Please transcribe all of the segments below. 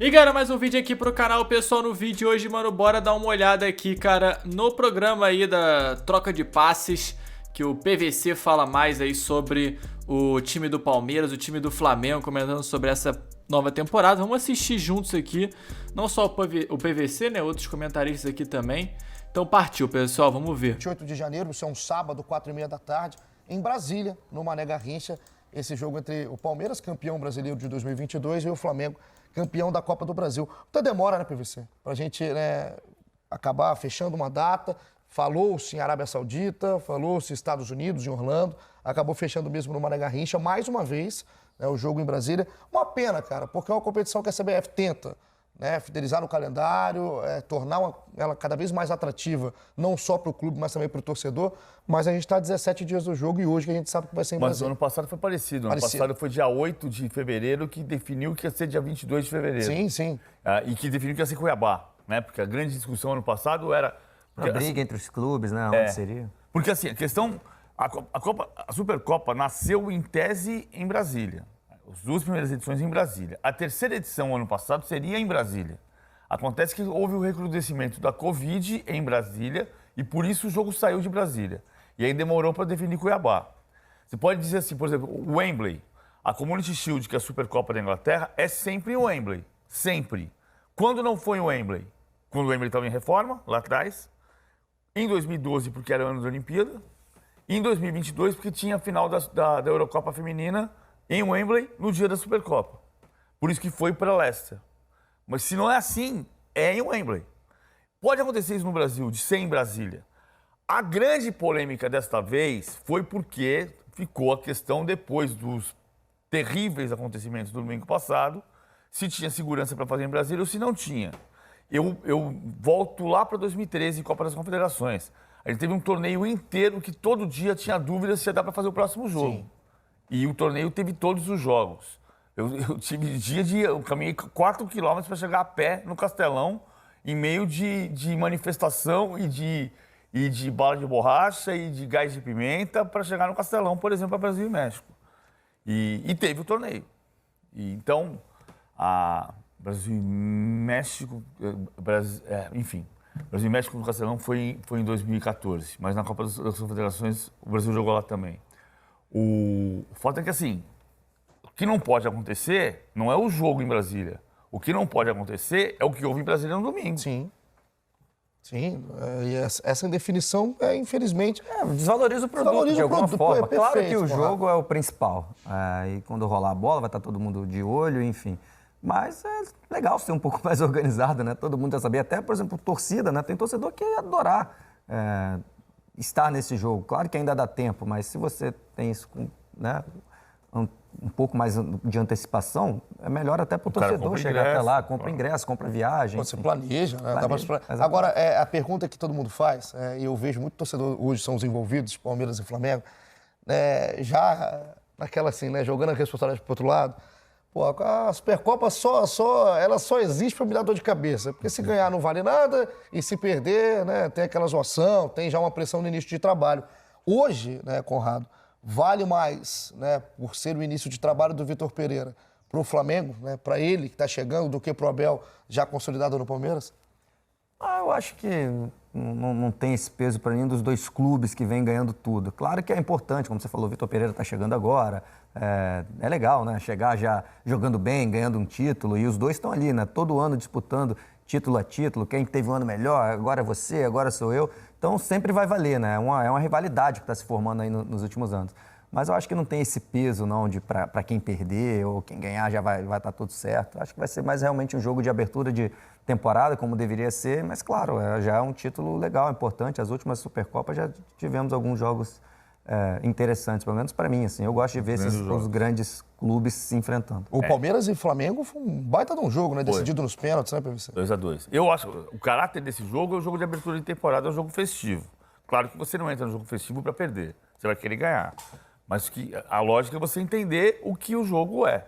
E galera, mais um vídeo aqui pro canal, pessoal. No vídeo de hoje, mano, bora dar uma olhada aqui, cara, no programa aí da troca de passes, que o PVC fala mais aí sobre o time do Palmeiras, o time do Flamengo, comentando sobre essa nova temporada. Vamos assistir juntos aqui, não só o PVC, né, outros comentaristas aqui também. Então partiu, pessoal, vamos ver. 28 de janeiro, isso é um sábado, 4h30 da tarde, em Brasília, no Mané Garrincha, esse jogo entre o Palmeiras, campeão brasileiro de 2022, e o Flamengo, campeão da Copa do Brasil. Então demora, né, PVC? Pra gente, né, acabar fechando uma data. Falou-se em Arábia Saudita, falou-se Estados Unidos, em Orlando, acabou fechando mesmo no Mané Garrincha, mais uma vez, né, o jogo em Brasília. Uma pena, cara, porque é uma competição que a CBF tenta, né, fidelizar no calendário, tornar ela cada vez mais atrativa, não só para o clube, mas também para o torcedor. Mas a gente está 17 dias do jogo e hoje que a gente sabe que vai ser em Brasília. Mas o ano passado foi parecido. O ano passado foi dia 8 de fevereiro que definiu que ia ser dia 22 de fevereiro. Sim, sim. E que definiu que ia ser Cuiabá, né? Porque a grande discussão ano passado era... A briga entre os clubes, né? Onde seria? Porque assim, a questão... A Supercopa nasceu em tese em Brasília. As duas primeiras edições em Brasília. A terceira edição, ano passado, seria em Brasília. Acontece que houve o recrudescimento da Covid em Brasília e por isso o jogo saiu de Brasília. E aí demorou para definir Cuiabá. Você pode dizer assim, por exemplo, o Wembley, a Community Shield, que é a Supercopa da Inglaterra, é sempre em Wembley. Sempre. Quando não foi em Wembley? Quando o Wembley estava em reforma, lá atrás. Em 2012, porque era o ano da Olimpíada. E em 2022, porque tinha a final da Eurocopa Feminina em Wembley, no dia da Supercopa. Por isso que foi para Leicester. Mas se não é assim, é em Wembley. Pode acontecer isso no Brasil, de ser em Brasília. A grande polêmica desta vez foi porque ficou a questão, depois dos terríveis acontecimentos do domingo passado, se tinha segurança para fazer em Brasília ou se não tinha. Eu volto lá para 2013, Copa das Confederações. A gente teve um torneio inteiro que todo dia tinha dúvida se ia dar para fazer o próximo jogo. Sim. E o torneio teve todos os jogos. Eu tive eu caminhei 4 quilômetros para chegar a pé no Castelão, em meio de manifestação e de bala de borracha e de gás de pimenta para chegar no Castelão, por exemplo, para Brasil e México. E teve o torneio. Então, Brasil e México, enfim, Brasil e México no Castelão foi em 2014, mas na Copa das Confederações o Brasil jogou lá também. O fato é que, assim, o que não pode acontecer não é o jogo em Brasília. O que não pode acontecer é o que houve em Brasília no domingo. Sim. Sim, e essa definição, infelizmente... desvaloriza o produto de alguma forma. Claro que o jogo é o principal. E quando rolar a bola, vai estar todo mundo de olho, enfim. Mas é legal ser um pouco mais organizado, né? Todo mundo já sabia. Até, por exemplo, torcida, né? Tem torcedor que ia adorar estar nesse jogo. Claro que ainda dá tempo, mas se você tem isso, né, um pouco mais de antecipação, é melhor até para o torcedor chegar até lá, compra ingresso, compra viagem. Você planeja, né? Agora, a pergunta que todo mundo faz, e eu vejo muito torcedor hoje são os envolvidos, Palmeiras e Flamengo, já naquela assim, né, jogando a responsabilidade para o outro lado. Pô, a Supercopa ela só existe para me dar dor de cabeça. Porque se ganhar não vale nada e se perder, né, tem aquela zoação, tem já uma pressão no início de trabalho. Hoje, né, Conrado, vale mais, né, por ser o início de trabalho do Vitor Pereira para o Flamengo, né, para ele que está chegando, do que para o Abel já consolidado no Palmeiras? Eu acho que não tem esse peso para nenhum dos dois clubes que vem ganhando tudo. Claro que é importante, como você falou, o Vitor Pereira está chegando agora. É legal, né? Chegar já jogando bem, ganhando um título. E os dois estão ali, né? Todo ano disputando título a título. Quem teve um ano melhor, agora é você, agora sou eu. Então sempre vai valer, né? É uma rivalidade que está se formando aí nos últimos anos. Mas eu acho que não tem esse peso, não, de para quem perder ou quem ganhar já vai estar tudo certo. Acho que vai ser mais realmente um jogo de abertura de temporada, como deveria ser. Mas, claro, já é um título legal, importante. As últimas Supercopas já tivemos alguns jogos interessantes, pelo menos para mim, assim. Eu gosto de ver os grandes clubes se enfrentando. O Palmeiras e Flamengo foi um baita de um jogo, né? Decidido nos pênaltis, né, PVC? 2-2. Eu acho que o caráter desse jogo é o jogo de abertura de temporada, é um jogo festivo. Claro que você não entra no jogo festivo para perder. Você vai querer ganhar. Mas que a lógica é você entender o que o jogo é.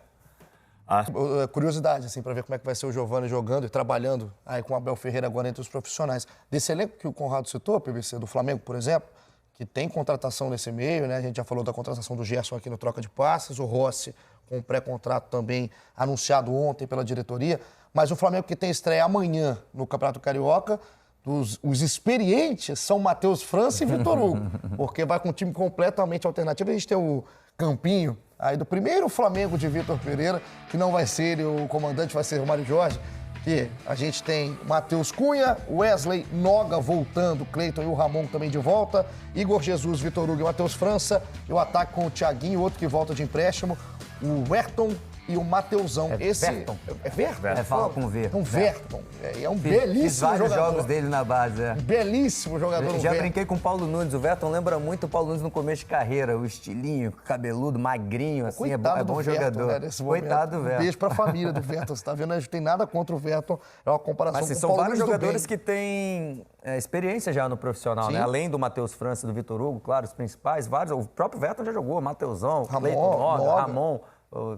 Curiosidade, assim, para ver como é que vai ser o Giovani jogando e trabalhando aí com o Abel Ferreira agora entre os profissionais. Desse elenco que o Conrado citou, PVC, do Flamengo, por exemplo, que tem contratação nesse meio, né? A gente já falou da contratação do Gerson aqui no Troca de Passes, o Rossi com um pré-contrato também anunciado ontem pela diretoria. Mas o Flamengo que tem estreia amanhã no Campeonato Carioca, os experientes são Matheus França e Vitor Hugo, porque vai com um time completamente alternativo. A gente tem o Campinho, aí do primeiro Flamengo de Vitor Pereira, que não vai ser ele, o comandante vai ser o Mário Jorge, que a gente tem Matheus Cunha, Wesley, Noga voltando, Cleiton e o Ramon também de volta, Igor Jesus, Vitor Hugo e Matheus França, e o ataque com o Thiaguinho, outro que volta de empréstimo, o Verton e o Mateusão. Verton. É Verton? É, fala com V. Então, Verton. É um Fiz belíssimo vários jogador. jogos dele na base, Belíssimo jogador. Já brinquei com o Paulo Nunes. O Verton lembra muito o Paulo Nunes no começo de carreira. O estilinho, cabeludo, magrinho, assim. Coitado É bom do jogador. Verton, né, nesse momento. Coitado do Verton. Beijo pra família do Verton. Você tá vendo? A gente tem nada contra o Verton. É uma comparação Mas assim, com o são Paulo vários Nunes do jogadores bem. que têm experiência já no profissional, Sim. né? Além do Matheus França e do Vitor Hugo, claro, os principais, vários. O próprio Verton já jogou, Mateusão, Ramon, Cleiton, Noga. Ramon.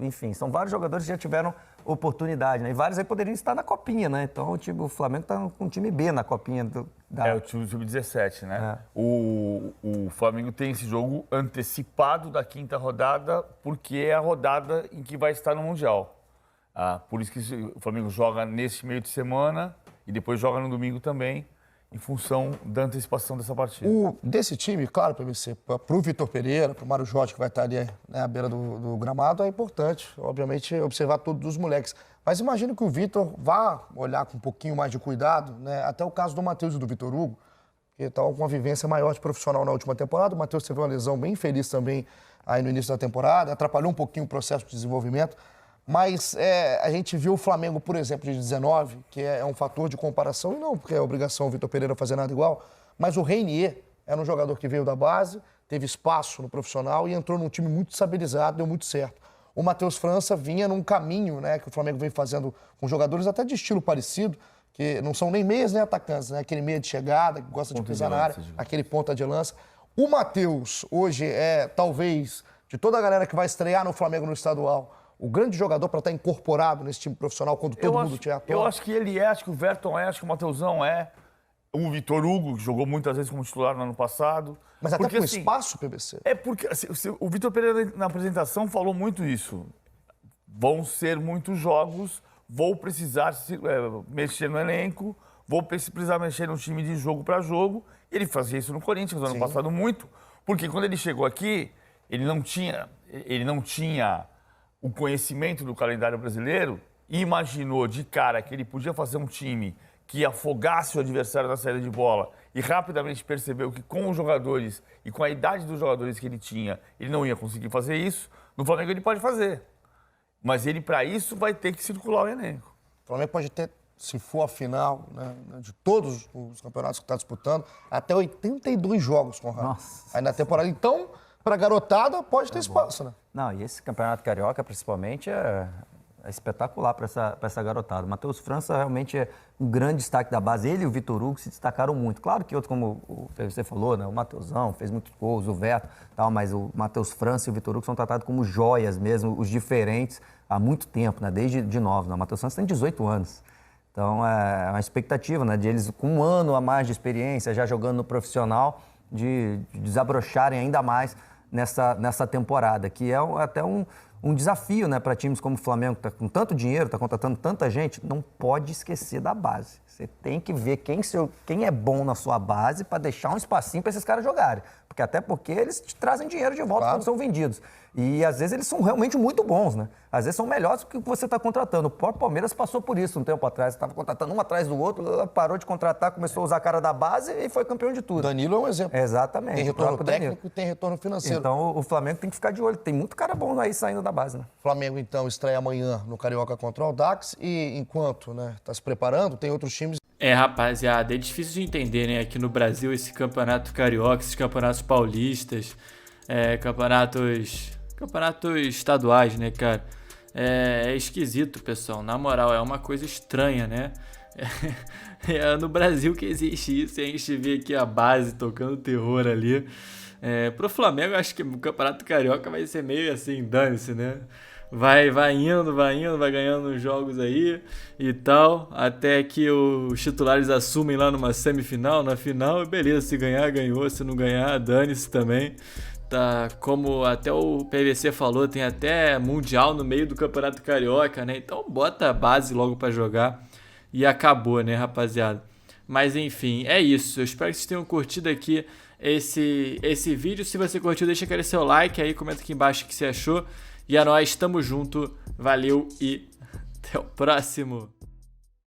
Enfim, são vários jogadores que já tiveram oportunidade, né? E vários aí poderiam estar na Copinha, né? Então o Flamengo está com o time B na Copinha. É o time sub-17, né? O Flamengo tem esse jogo antecipado da quinta rodada, porque é a rodada em que vai estar no Mundial. Por isso que o Flamengo joga nesse meio de semana e depois joga no domingo também, em função da antecipação dessa partida. Desse time, claro, PVC, para o Vitor Pereira, para o Mário Jorge, que vai estar ali, né, à beira do gramado, é importante, obviamente, observar todos os moleques. Mas imagino que o Vitor vá olhar com um pouquinho mais de cuidado, né, até o caso do Matheus e do Vitor Hugo, que estão com uma vivência maior de profissional na última temporada. O Matheus teve uma lesão bem infeliz também aí no início da temporada, atrapalhou um pouquinho o processo de desenvolvimento. Mas a gente viu o Flamengo, por exemplo, de 19, que é um fator de comparação, e não porque é obrigação o Vitor Pereira fazer nada igual, mas o Reinier era um jogador que veio da base, teve espaço no profissional e entrou num time muito estabilizado, deu muito certo. O Matheus França vinha num caminho, né, que o Flamengo vem fazendo com jogadores até de estilo parecido, que não são nem meias nem atacantes, né, aquele meia de chegada, que gosta de pisar na área, aquele ponta de lança. O Matheus, hoje, talvez, de toda a galera que vai estrear no Flamengo no estadual, o grande jogador para estar incorporado nesse time profissional quando todo mundo tiver atual. Eu acho que ele é, acho que o Verton é, acho que o Mateusão é. O Vitor Hugo, que jogou muitas vezes como titular no ano passado. Mas até porque, com assim, espaço, PVC. É porque assim, o Vitor Pereira, na apresentação, falou muito isso. Vão ser muitos jogos, vou precisar mexer no elenco, vou precisar mexer no time de jogo para jogo. Ele fazia isso no Corinthians no ano passado muito, porque quando ele chegou aqui, ele não tinha o conhecimento do calendário brasileiro e imaginou de cara que ele podia fazer um time que afogasse o adversário na saída de bola e rapidamente percebeu que com os jogadores e com a idade dos jogadores que ele tinha, ele não ia conseguir fazer isso. No Flamengo ele pode fazer, mas ele para isso vai ter que circular o elenco. O Flamengo pode ter, se for a final, né, de todos os campeonatos que está disputando, até 82 jogos, Conrado. Nossa. Aí na temporada, então, para a garotada, pode ter espaço, né? Não, e esse Campeonato Carioca, principalmente, é espetacular para essa garotada. O Matheus França realmente é um grande destaque da base. Ele e o Vitor Hugo se destacaram muito. Claro que outros, como você falou, né? O Mateusão fez muitos gols, o Verto, tal, mas o Matheus França e o Vitor Hugo são tratados como joias mesmo, os diferentes, há muito tempo, né? Desde de novo. Né? O Matheus França tem 18 anos. Então, é uma expectativa, né? De eles, com um ano a mais de experiência, já jogando no profissional, de desabrocharem ainda mais nessa temporada, que é até um desafio, né, para times como o Flamengo, que está com tanto dinheiro, está contratando tanta gente, não pode esquecer da base. Você tem que ver quem é bom na sua base para deixar um espacinho para esses caras jogarem. Até porque eles te trazem dinheiro de volta quando são vendidos. E às vezes eles são realmente muito bons, né? Às vezes são melhores do que você está contratando. O próprio Palmeiras passou por isso um tempo atrás. Estava contratando um atrás do outro, parou de contratar, começou a usar a cara da base e foi campeão de tudo. Danilo é um exemplo. Exatamente. Tem retorno técnico e tem retorno financeiro. Então o Flamengo tem que ficar de olho. Tem muito cara bom aí saindo da base, né? Flamengo, então, estreia amanhã no Carioca contra o Audax e enquanto está se preparando, tem outros times. Rapaziada, é difícil de entender, né? Aqui no Brasil, esse campeonato carioca, esses campeonatos paulistas, campeonatos estaduais, né, cara? É esquisito, pessoal. Na moral, é uma coisa estranha, né? É no Brasil que existe isso e a gente vê aqui a base tocando terror ali. Pro Flamengo, acho que o campeonato carioca vai ser meio assim, dane-se, né? Vai indo, vai ganhando os jogos aí e tal, até que os titulares assumem lá numa semifinal, na final, beleza, se ganhar, ganhou, se não ganhar, dane-se também. Tá, como até o PVC falou, tem até Mundial no meio do Campeonato Carioca, né? Então bota a base logo pra jogar e acabou, né, rapaziada? Mas enfim, é isso. Eu espero que vocês tenham curtido aqui esse vídeo. Se você curtiu, deixa aquele seu like aí, comenta aqui embaixo o que você achou. E é nóis, tamo junto, valeu e até o próximo.